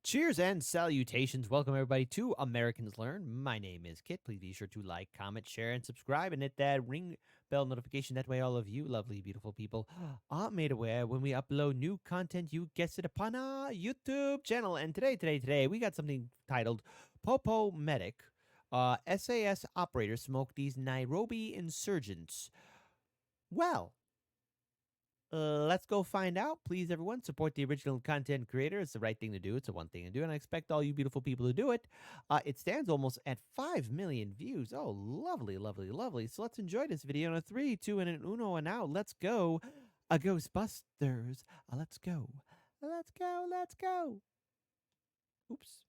Cheers and salutations. Welcome, everybody, to Americans Learn. My name is Kit. Please be sure to like, comment, share, and subscribe, and hit that ring bell notification. That way, all of you lovely, beautiful people are made aware when we upload new content. You guessed it, upon our YouTube channel. And today, we got something titled Popo Medic. SAS operators smoke these Nairobi insurgents. Well, let's go find out. Please, everyone, support the original content creator. It's the right thing to do. It's the one thing to do, and I expect all you beautiful people to do it. It stands almost at 5 million views. Oh, lovely, lovely, lovely. So let's enjoy this video in a 3, 2, and an uno, and now let's go. Ghostbusters. Let's go. Let's go. Let's go. Oops.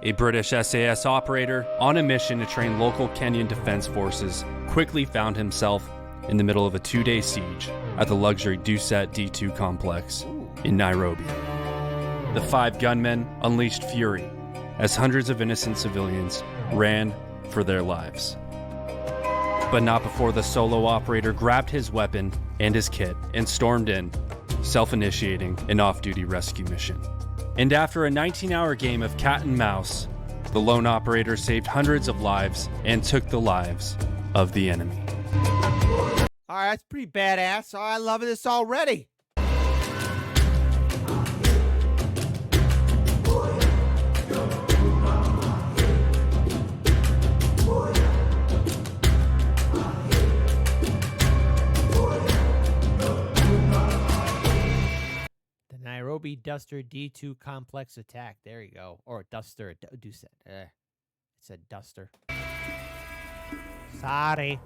A British SAS operator on a mission to train local Kenyan defense forces quickly found himself in the middle of a 2-day siege at the luxury Duset D2 complex in Nairobi. The 5 gunmen unleashed fury as hundreds of innocent civilians ran for their lives. But not before the solo operator grabbed his weapon and his kit and stormed in, self-initiating an off-duty rescue mission. And after a 19-hour game of cat and mouse, the lone operator saved hundreds of lives and took the lives of the enemy. All right, that's pretty badass. Oh, I love this already. The Nairobi Duster D2 complex attack. There you go. Or Duster. Duset. It said Duster. Sorry.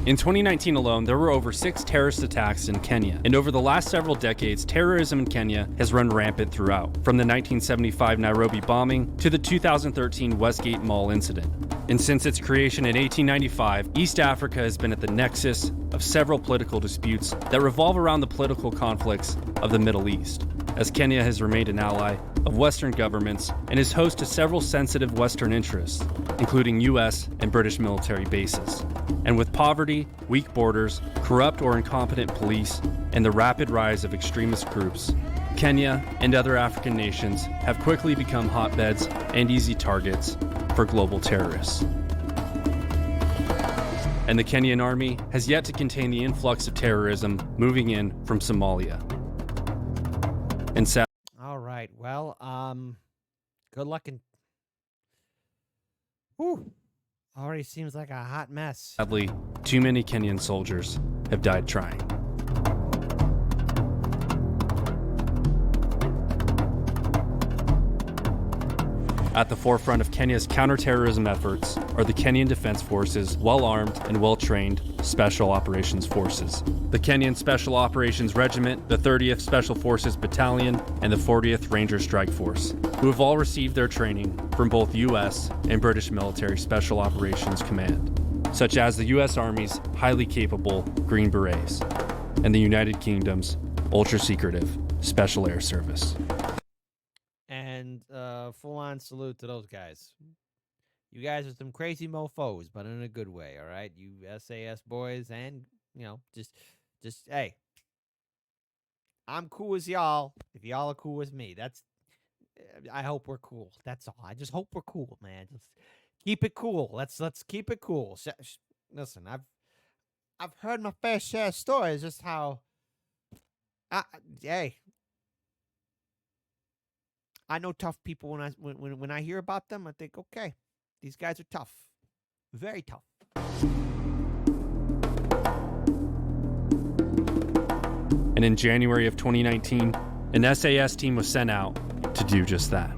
In 2019 alone, there were over 6 terrorist attacks in Kenya, and over the last several decades, terrorism in Kenya has run rampant throughout, from the 1975 Nairobi bombing to the 2013 Westgate Mall incident. And since its creation in 1895, East Africa has been at the nexus of several political disputes that revolve around the political conflicts of the Middle East, as Kenya has remained an ally of Western governments and is host to several sensitive Western interests, including US and British military bases. And with poverty, weak borders, corrupt or incompetent police, and the rapid rise of extremist groups, Kenya and other African nations have quickly become hotbeds and easy targets for global terrorists. And the Kenyan army has yet to contain the influx of terrorism moving in from Somalia. And all right, well, good luck in... Whew. Already seems like a hot mess. Sadly, too many Kenyan soldiers have died trying. At the forefront of Kenya's counterterrorism efforts are the Kenyan Defense Forces' well-armed and well-trained Special Operations Forces. The Kenyan Special Operations Regiment, the 30th Special Forces Battalion, and the 40th Ranger Strike Force, who have all received their training from both U.S. and British Military Special Operations Command, such as the U.S. Army's highly capable Green Berets and the United Kingdom's ultra-secretive Special Air Service. And full-on salute to those guys. You guys are some crazy mofos, but in a good way, all right? You SAS boys, and, just, hey, I'm cool with y'all if y'all are cool with me. I hope we're cool. That's all. I just hope we're cool, man. Just keep it cool. Let's keep it cool. Listen, I've heard my fair share of stories, just how, hey, I know tough people. When I hear about them, I think, okay, these guys are tough, very tough. And in January of 2019, an SAS team was sent out to do just that.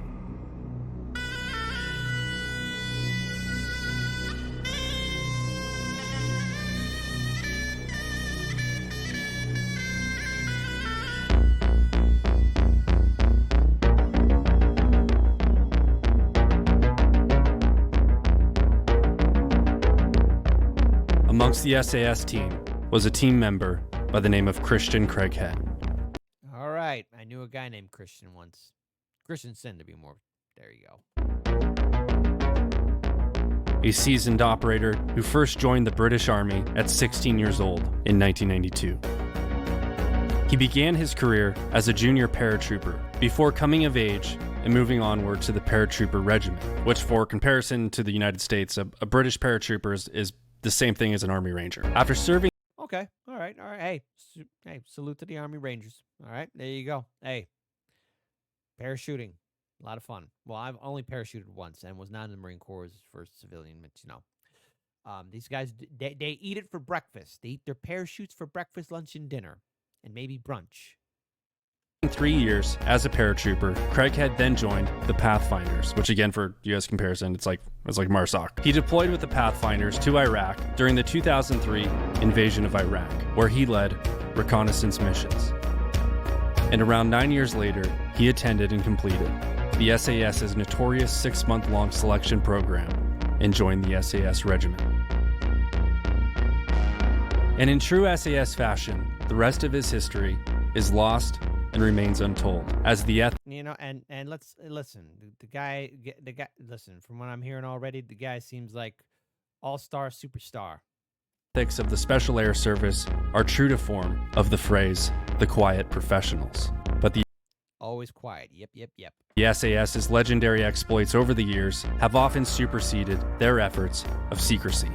Amongst the SAS team was a team member by the name of Craighead. All right. I knew a guy named Christian once. Christensen, to be more. There you go. a seasoned operator who first joined the British Army at 16 years old in 1992. He began his career as a junior paratrooper before coming of age and moving onward to the paratrooper regiment, which, for comparison to the United States, a British paratrooper is the same thing as an Army Ranger. After serving... Okay, all right. Hey, salute to the Army Rangers. All right, there you go. Hey, parachuting, a lot of fun. Well, I've only parachuted once and was not in the Marine Corps as first civilian, but these guys, they eat it for breakfast. They eat their parachutes for breakfast, lunch, and dinner, and maybe brunch. In 3 years as a paratrooper, Craighead then joined the Pathfinders, which again, for U.S. comparison, it's like MARSOC. He deployed with the Pathfinders to Iraq during the 2003 invasion of Iraq, where he led reconnaissance missions. And around 9 years later, he attended and completed the SAS's notorious 6-month-long selection program and joined the SAS regiment. And in true SAS fashion, the rest of his history is lost and remains untold. As the and let's listen. The guy. Listen. From what I'm hearing already, the guy seems like all-star superstar. Ethics of the Special Air Service are true to form of the phrase "the quiet professionals." But the always quiet. Yep. The SAS's legendary exploits over the years have often superseded their efforts of secrecy.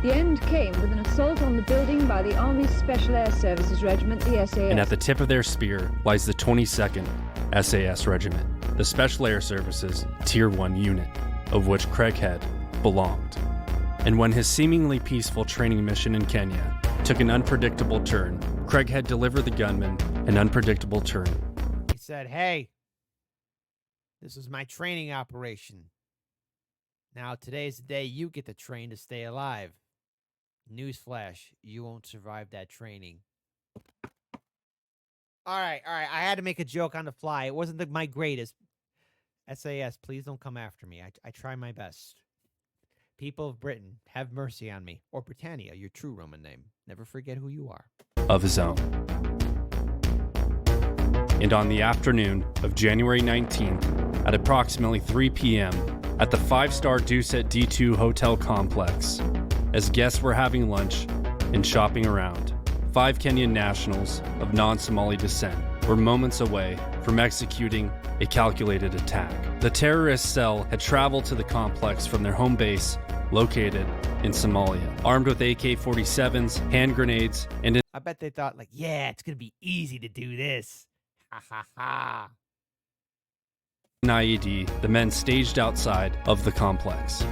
The end came with an assault on the building by the Army Special Air Services Regiment, the SAS. And at the tip of their spear lies the 22nd SAS Regiment, the Special Air Services Tier 1 unit, of which Craighead belonged. And when his seemingly peaceful training mission in Kenya took an unpredictable turn, Craighead delivered the gunman an unpredictable turn. He said, "Hey, this is my training operation. Now today's the day you get to train to stay alive. Newsflash, you won't survive that training." All right. I had to make a joke on the fly. It wasn't my greatest. SAS, please don't come after me. I try my best. People of Britain, have mercy on me. Or Britannia, your true Roman name. Never forget who you are. Of his own. And on the afternoon of January 19th, at approximately 3 p.m., at the 5-star Duset D2 hotel complex, as guests were having lunch and shopping around, 5 Kenyan nationals of non-Somali descent were moments away from executing a calculated attack. The terrorist cell had traveled to the complex from their home base located in Somalia, armed with AK-47s, hand grenades, and I bet they thought, yeah, it's going to be easy to do this. Ha ha ha. an IED the men staged outside of the complex.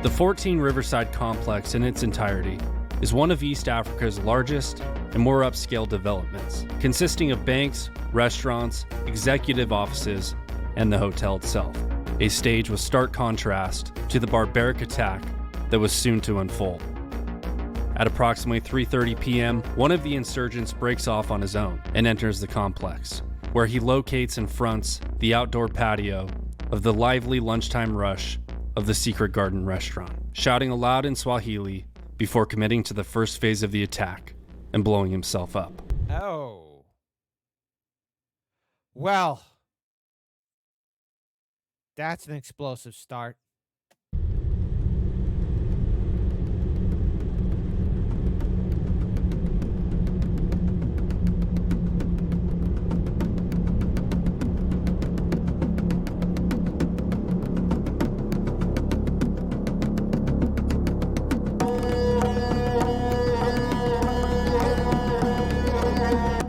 The 14 Riverside complex in its entirety is one of East Africa's largest and more upscale developments, consisting of banks, restaurants, executive offices, and the hotel itself. A stage with stark contrast to the barbaric attack that was soon to unfold. At approximately 3:30 p.m., one of the insurgents breaks off on his own and enters the complex, where he locates and fronts the outdoor patio of the lively lunchtime rush of the Secret Garden restaurant, shouting aloud in Swahili before committing to the first phase of the attack and blowing himself up. Oh. Well, that's an explosive start.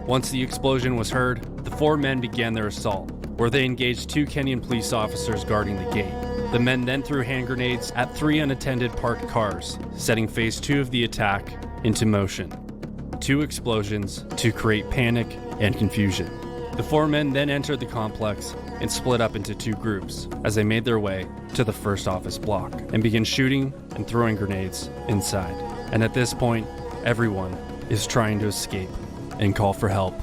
Once the explosion was heard, the 4 men began their assault, where they engaged 2 Kenyan police officers guarding the gate. The men then threw hand grenades at 3 unattended parked cars, setting phase 2 of the attack into motion. 2 explosions to create panic and confusion. The 4 men then entered the complex and split up into 2 groups as they made their way to the first office block and began shooting and throwing grenades inside. And at this point, everyone is trying to escape and call for help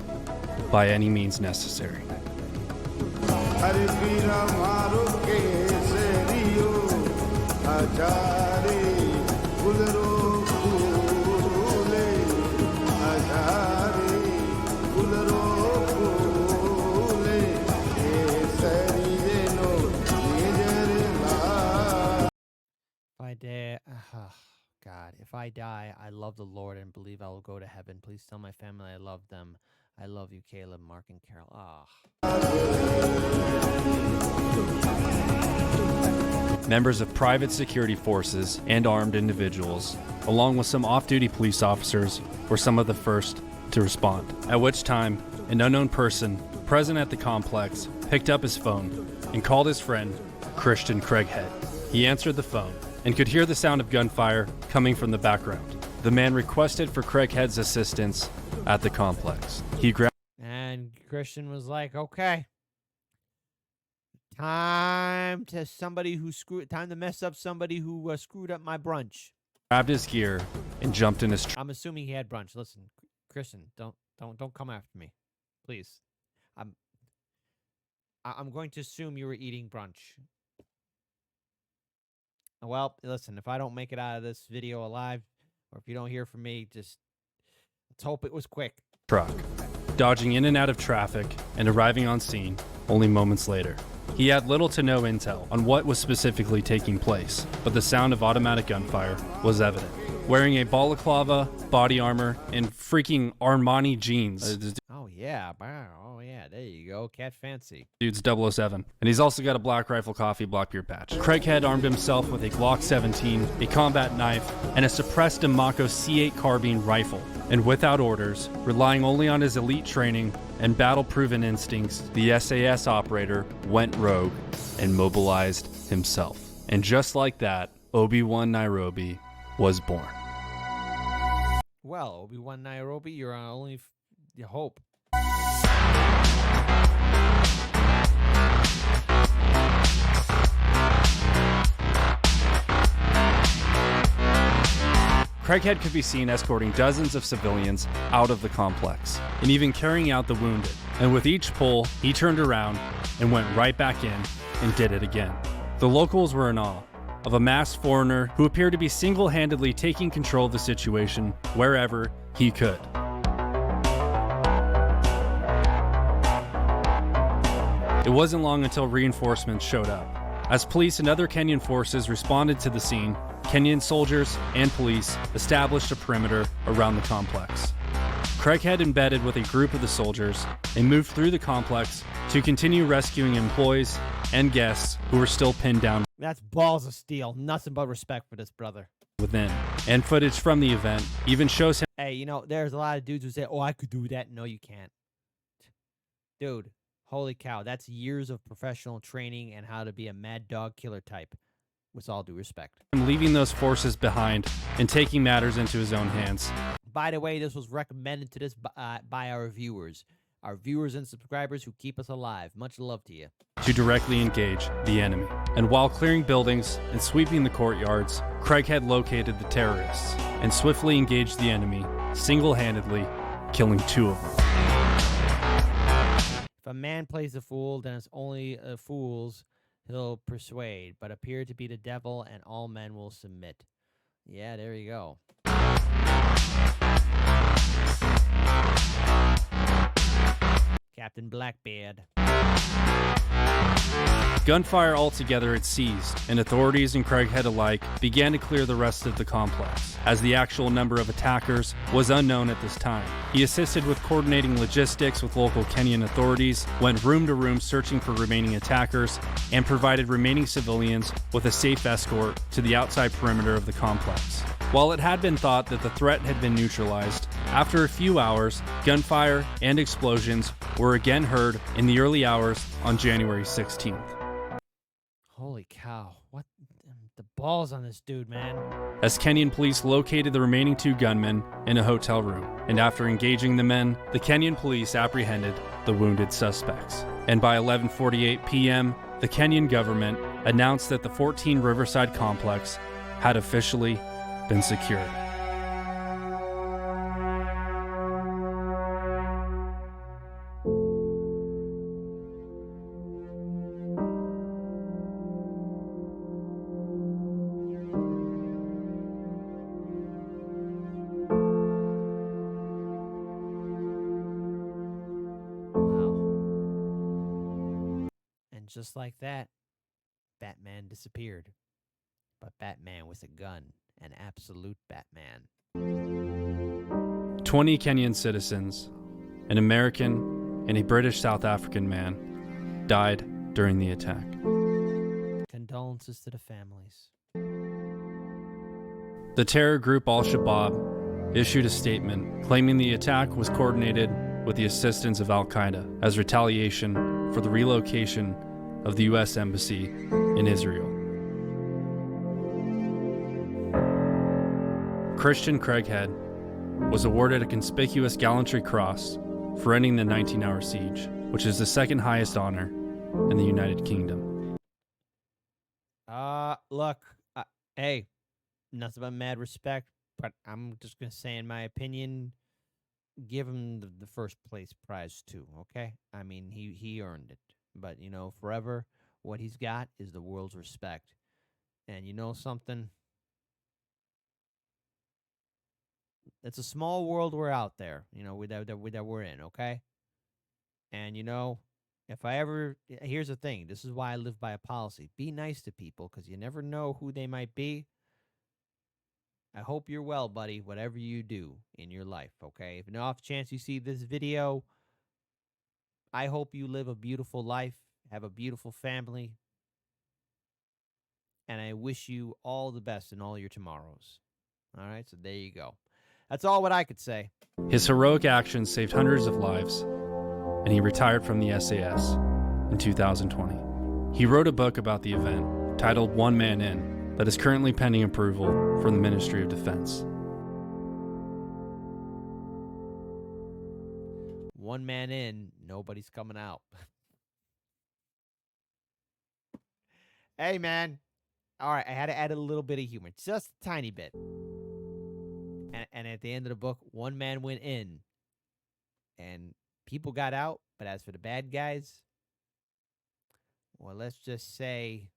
by any means necessary. God, if I die, I love the Lord and believe I will go to heaven. Please tell my family I love them. I love you, Caleb, Mark, and Carol. Ah. Members of private security forces and armed individuals, along with some off-duty police officers, were some of the first to respond. At which time, an unknown person present at the complex picked up his phone and called his friend, Christian Craighead. He answered the phone and could hear the sound of gunfire coming from the background. The man requested for Craighead's assistance at the complex. He grabbed And Christian was like, okay. Time to mess up somebody who screwed up my brunch. his gear and jumped in his truck. I'm assuming he had brunch. Listen, Christian, don't come after me, please. I'm going to assume you were eating brunch. Well, listen, if I don't make it out of this video alive, or if you don't hear from me, just let's hope it was quick. Dodging in and out of traffic and arriving on scene only moments later. He had little to no intel on what was specifically taking place, but the sound of automatic gunfire was evident. Wearing a balaclava, body armor, and freaking Armani jeans. Oh, yeah. Wow. Oh, yeah. There you go. Cat fancy. Dude's 007. And he's also got a black rifle coffee black beard patch. Craighead armed himself with a Glock 17, a combat knife, and a suppressed Mako C8 carbine rifle. And without orders, relying only on his elite training and battle-proven instincts, the SAS operator went rogue and mobilized himself. And just like that, Obi-Wan Nairobi was born. Well, Obi-Wan Nairobi, you're our only hope. Craighead could be seen escorting dozens of civilians out of the complex, and even carrying out the wounded. And with each pull, he turned around and went right back in and did it again. The locals were in awe of a masked foreigner who appeared to be single-handedly taking control of the situation wherever he could. It wasn't long until reinforcements showed up. As police and other Kenyan forces responded to the scene, Kenyan soldiers and police established a perimeter around the complex. Craighead embedded with a group of the soldiers and moved through the complex to continue rescuing employees and guests who were still pinned down That's balls of steel. Nothing but respect for this brother. within. And footage from the event even shows him. Hey, you know, there's a lot of dudes who say, oh, I could do that. No, you can't. Dude, holy cow. That's years of professional training and how to be a mad dog killer type. With all due respect. Leaving those forces behind and taking matters into his own hands. By the way, this was recommended to this by our viewers and subscribers who keep us alive. Much love to you. To directly engage the enemy. And while clearing buildings and sweeping the courtyards, Craighead located the terrorists and swiftly engaged the enemy, single-handedly killing 2 of them. If a man plays the fool, then it's only fools he'll persuade, but appear to be the devil, and all men will submit. Yeah, there you go. Captain Blackbeard. Gunfire altogether had ceased, and authorities and Craighead alike began to clear the rest of the complex, as the actual number of attackers was unknown at this time. He assisted with coordinating logistics with local Kenyan authorities, went room to room searching for remaining attackers, and provided remaining civilians with a safe escort to the outside perimeter of the complex. While it had been thought that the threat had been neutralized, after a few hours, gunfire and explosions were again heard in the early hours on January 16th. Holy cow. What the balls on this dude, man. As Kenyan police located the remaining 2 gunmen in a hotel room, and after engaging the men, the Kenyan police apprehended the wounded suspects. And by 11:48 p.m., the Kenyan government announced that the 14 Riverside complex had officially been secured. And just like that, Batman disappeared. But Batman with a gun an absolute Batman. 20 Kenyan citizens, an American and a British South African man, died during the attack. Condolences to the families. The terror group Al-Shabaab issued a statement claiming the attack was coordinated with the assistance of Al-Qaeda as retaliation for the relocation of the U.S. Embassy in Israel. Christian Craighead was awarded a conspicuous gallantry cross for ending the 19-hour siege, which is the second highest honor in the United Kingdom. Look, hey, nothing but mad respect, but I'm just going to say, in my opinion, give him the first place prize too, okay? I mean, he earned it. But, you know, forever, what he's got is the world's respect. And you know something? It's a small world we're out there, you know, that we're in, okay? And, you know, if I ever, here's the thing. This is why I live by a policy. Be nice to people, because you never know who they might be. I hope you're well, buddy, whatever you do in your life, okay? If no off chance you see this video, I hope you live a beautiful life, have a beautiful family, and I wish you all the best in all your tomorrows. All right, so there you go. That's all what I could say. His heroic actions saved hundreds of lives, and he retired from the SAS in 2020. He wrote a book about the event titled One Man In that is currently pending approval from the Ministry of Defense. One man in, nobody's coming out. Hey, man. All right, I had to add a little bit of humor, just a tiny bit. And at the end of the book, one man went in, and people got out. But as for the bad guys, well, let's just say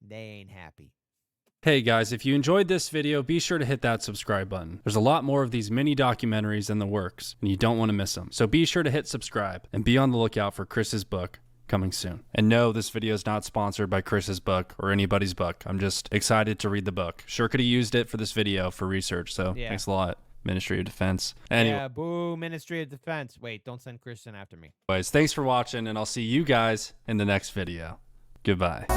they ain't happy. Hey guys, if you enjoyed this video, be sure to hit that subscribe button. There's a lot more of these mini documentaries in the works, and you don't want to miss them. So be sure to hit subscribe, and be on the lookout for Chris's book coming soon. And no, this video is not sponsored by Chris's book or anybody's book. I'm just excited to read the book. Sure could have used it for this video for research, so yeah. Thanks a lot, Ministry of Defense. Anyway. Yeah, boo, Ministry of Defense. Wait, don't send Christian after me. Anyways, thanks for watching, and I'll see you guys in the next video. Goodbye.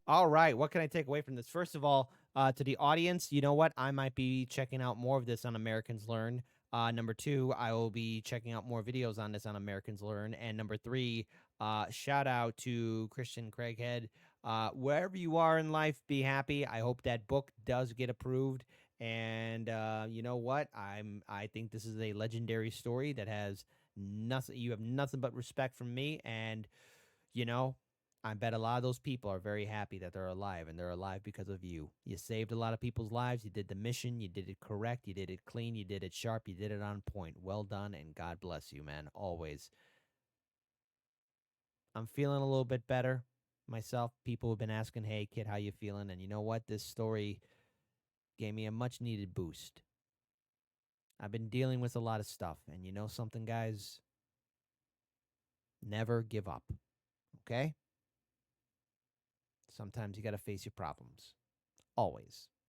All right, what can I take away from this? First of all, to the audience, you know what? I might be checking out more of this on Americans Learn. Number two, I will be checking out more videos on this on Americans Learn. And number three, shout out to Christian Craighead. Wherever you are in life, be happy. I hope that book does get approved. And you know what? I think this is a legendary story that has nothing. You have nothing but respect from me. And you know, I bet a lot of those people are very happy that they're alive, and they're alive because of you. You saved a lot of people's lives. You did the mission. You did it correct. You did it clean. You did it sharp. You did it on point. Well done, and God bless you, man, always. I'm feeling a little bit better myself. People have been asking, hey, kid, how you feeling? And you know what? This story gave me a much-needed boost. I've been dealing with a lot of stuff, and you know something, guys? Never give up, okay? Sometimes you got to face your problems. Always.